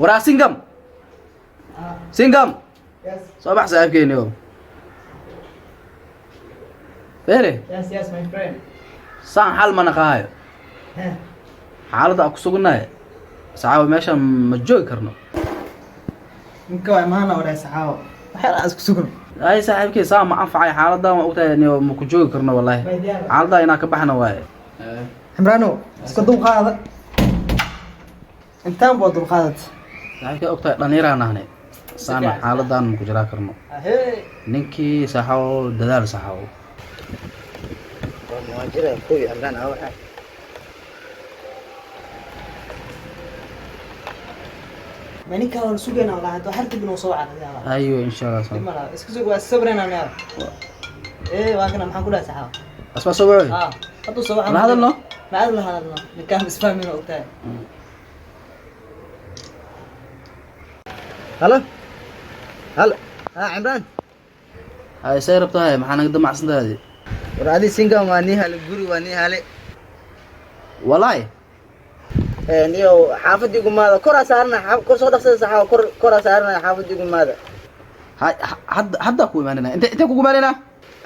ورا سينجم سينجم صباح ساكن يوم فيري Yes, my friend. سان حال ما نقاهاyo xaaladda aan ku sugnahay saxaawo meeshan ma joogi karno Ninka waa maana oray saxaawo. Waxaan aan isku sugan. ay saaxiibkay saa ma anfacay xaaladdan waan ogtahay inay ma ku joogi karno wallahi xaaladda inaan ka baxno waaye Ximraano, iska dulqaada. Intaan boo dulqaadat. saaxiibkay ogtahay dhalinyaraan nahnay saana xaaladdan ma ku jiraa karno ninkii saxaawo dadaal saxaawo Waa jira kuwi Ximraan ah waxa. Manika waan sugayna walahi hada harta binoo soo wacay. ايوه ان شاء الله صح Dimala, iska sug waa sabrina neer. Waa kana maxaan ku dhahay saxaawo. اسمع سوي Haduu soo wacay. ما هذا الله Ma hadalno. Ninkaan isfahmin oo ogtahay. Halo. Halo. Ximraan. هاي سيربتها maxaa naga damacsantahay Waraadi singa waa ni hal guri waa ni hal wallahi niyo xaafadigu maada kor saarna kor soo dhaqsada saxaawo kor saarna xaafadigu maada هاي hadda ku imaanina inta ku imaanina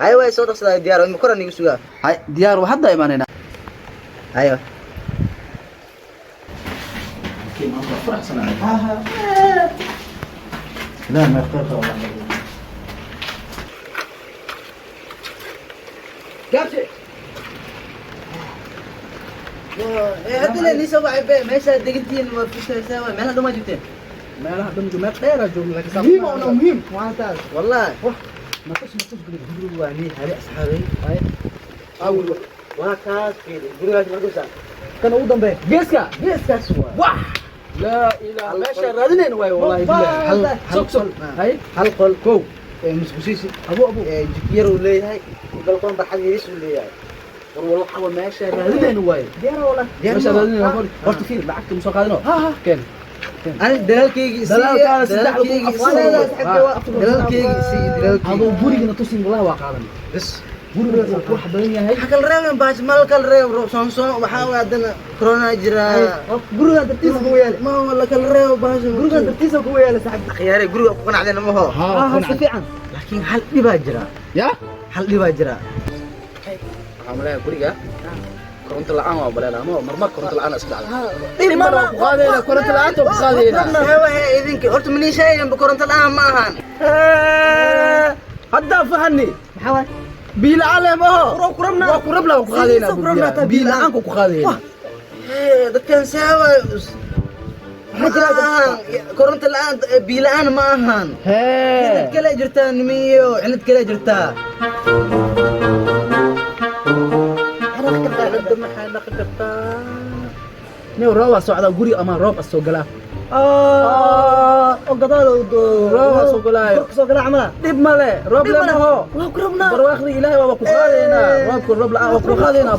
ay way soo dhaqsada diyaar oo kor anigu sugaa هاي diyaar waa hadda imaanina ayo كيما فرح سنه لا ما يختار والله كابتن هذا اللي سوى عيبه ماشي دقيقتين ما فيش سوا ما هذا ما جبتين meelaha dhammaan dheera joogno laakiin مهم ولا مهم ممتاز والله ma tus gurigu waa nin hali asxaabay هاي awil waa kaas gurigaas ma gusa kan ugu dambeey geeskaas waa لا اله meesha raadineen way wallahi billahi hal qol هاي hal qol kow musqusiisi ابو jikiyar uu leeyahay galkoon barxadiis uu leeyahay والله حاول meesha raadineen way diyaar wala meesha raadineen horta fiir lacagta musoo qaadino keen أنا دلالكيجي دلالكاga saddex دلالكيجي سي دلالكيجي adoo gurigana tusin wallahi waa qaadan بس guriga uu ku xabadan yahay حكى الريم باش مالك الريم سونسون وحاول عندنا كورونا جرا guriga dartiisa ku yaal ما والله كل الريم باش guriga dartiisa ku yaal saxib خياري guriga ku qanacdeen ma ho si fiican laakiin hal dhiba jira ya hal dhiba jira waxaan leeyahay guriga koronto la'aan waa baleena ama marmar koronto la'aan iska dhacday dhiri mar ku qaadayna koronto la'aanta ku qaadayna hewa idinki horta mani sheeyan koronto la'aan ma ahan hadda fahani maxaa waay biil caleem oo kurabna waa ku rabla ku qaadayna biil la'aan ku qaadayna dadkan sawa koronto la'aan biil la'aan ma ahan hee kala jirtaa nimiyo cilad kala jirtaa hadda maxay dhaqi kartaa nin roob socda guri ama roob soo galaa oo gadaal roob soo galaayo soo gala amala dib male roob lama ho waa ku rabnaa barwaaqdi ilaahay waa ku qaadayna roobku roob la'aan waa ku qaadayna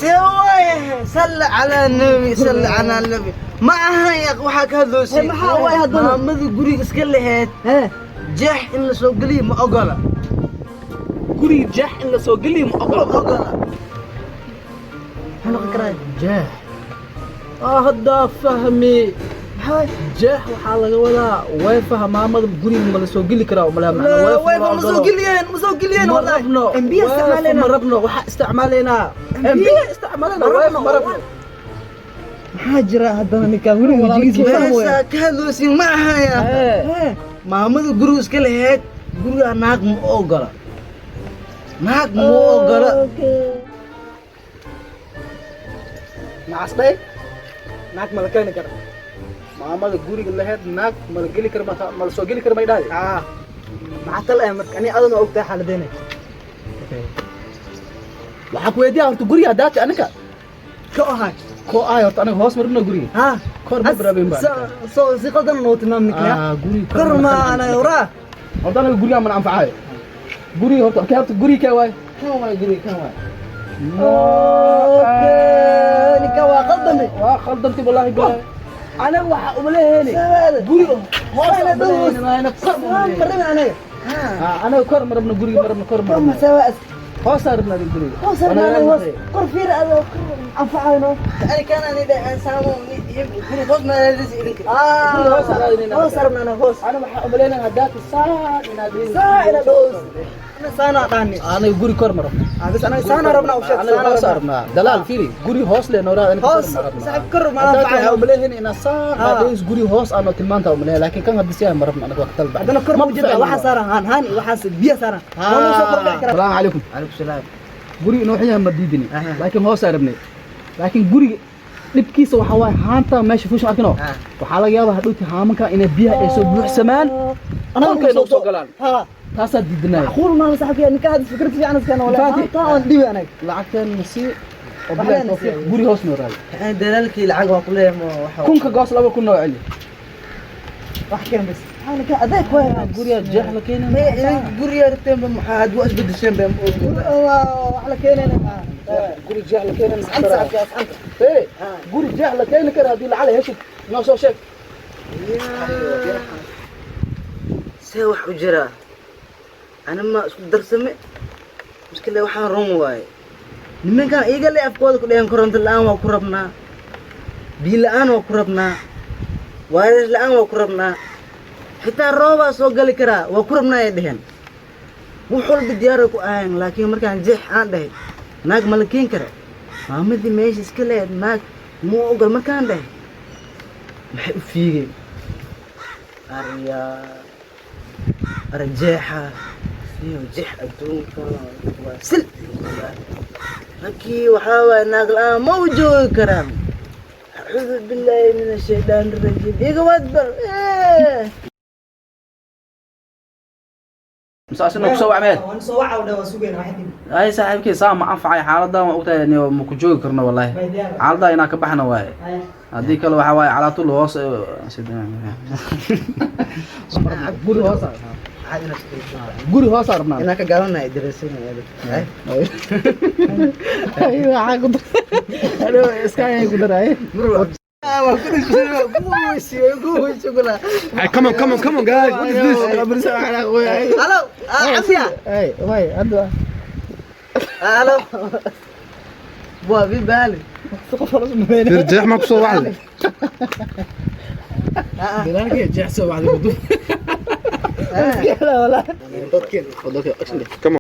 سوي صل على النبي صل على النبي ما هي waxa ka hadloosi maxaa way hadana maamadu guriga iska lahayd jeex in la soo galiyo ma ogola guri jeex in la soo galiyo ma ogola هنو كراي jeex hadda fahmi jeex waxaa laga wadaa way fahmaamada guriga ma la soo geli karaa ma la macna way ma soo geliyeen wallahi امبيه استعمالنا ما ربنا waxa isticmaalena امبيه استعمالنا way ma rabno maxaa jira hadana ninka guriga jigiisa ka hadloosi ma ahaya maamadu guriga iska lahayd guriga naag ma ogola nacasday naag ma la keeni kara maamada guriga lahayd naag ma la geli kara ma la soo geli kara may dhahay maxaa tal ay marka ani adana ogtahay xaaladeyna waxaa ku weydiiyaa horta guriga daati aniga ka ahay ko ay horta aniga hoos marino guriga kor ma rabin ba soo si qaldan noo tilmaamnikna guriga kor ma ana yura horta aniga guriga ma anfacayo guriga horta guriga ka waay kan waay guriga kan waay ninka waa qaldami khaldanti wallahi ba أنا واحد أمليني قولي أنا دوس أنا كور مرة أنا كور مرة من قولي مرة من كور مرة ما سوى hoos arabna guriga hoos arabna hoos kor fiir ado anfacayno ani kana nida saamo guri hoos ma leedahay idinka hoos arabna hoos ana waxa u maleynaa hadaad saa inaad hoos ana saana dhaani ana guri kor maro bas ana saana rabna u sheeg ana hoos arabna dalaal fiiri guri hoos le noora ana hoos saxib kor ma anfacayno u maleeyeen ina saa qadeys guri hoos aan tilmaanta u maleeyay laakiin kan hadii si ay marabna anaga waqti talba hadana kor ma jira waxa saaran haan waxa biya saaran wala soo kordhi kara salaam alaykum alaykum salaam guri inoo xiyaa ma diidini laakiin hoos arabnay laakiin guriga dhibkiisa waxa waay haanta meesha fuushan arkino waxa laga yaabaa hadhowti haamanka inay biyaha ay soo buuxsamaan anaga soo galaan taasa diidnaa aqul ma saxibka ninka hada fikrad fiican iskana wala taan dhibi anaga lacagtan nasi guri hoos noo raay dalaalkii lacag waa ku leeyahay waxa kunka goos 2 noo celi wax keen bas أنا كأذاك وين قرية جهلة كينا قرية رتين بمحاد وأثبت الشيء على كينا قرية جهلة كينا إيه قرية جهلة كينا كده دي على هيش ناس وشك سوى حجرة أنا ما درسمي مشكلة وحنا روم واي لمن كان يقال لي أفكار كلهم كرنت الآن وكربنا بيل الآن وكربنا وارث الآن وكربنا حتى الروبا سو قال كرا وكربنا يدهن وحول بديارك آين لكن مركان جح عنده ناق ملكين كرا ما مدي ماشي سكلة ناق مو أقول مركان ده محب فيه أريا أرجحها فيه جح أدون سل لكي وحاول ناق الآن موجود كرام أعوذ بالله من الشيطان الرجيم يقعد بر مساسنا كسو عماد وانا سوعه ولا سوقين واحد اي صاحبكي سام انفعي حالدا ما اوتay inay ma ku joogi karno wallahi xaalada ina ka baxna waay hadii kale waxa waay cala tul hoos guri hoos arna ina ka galanay dirasina ay waxa ku halo iska ay ku daray Come on, guys. What is this? Hello, Afia. Hey, wait, Adwa. Hello. Boa, vi بالي. ترجع معك صوت واحد. بلانك جاء سوى واحد. لا ولا. Come on.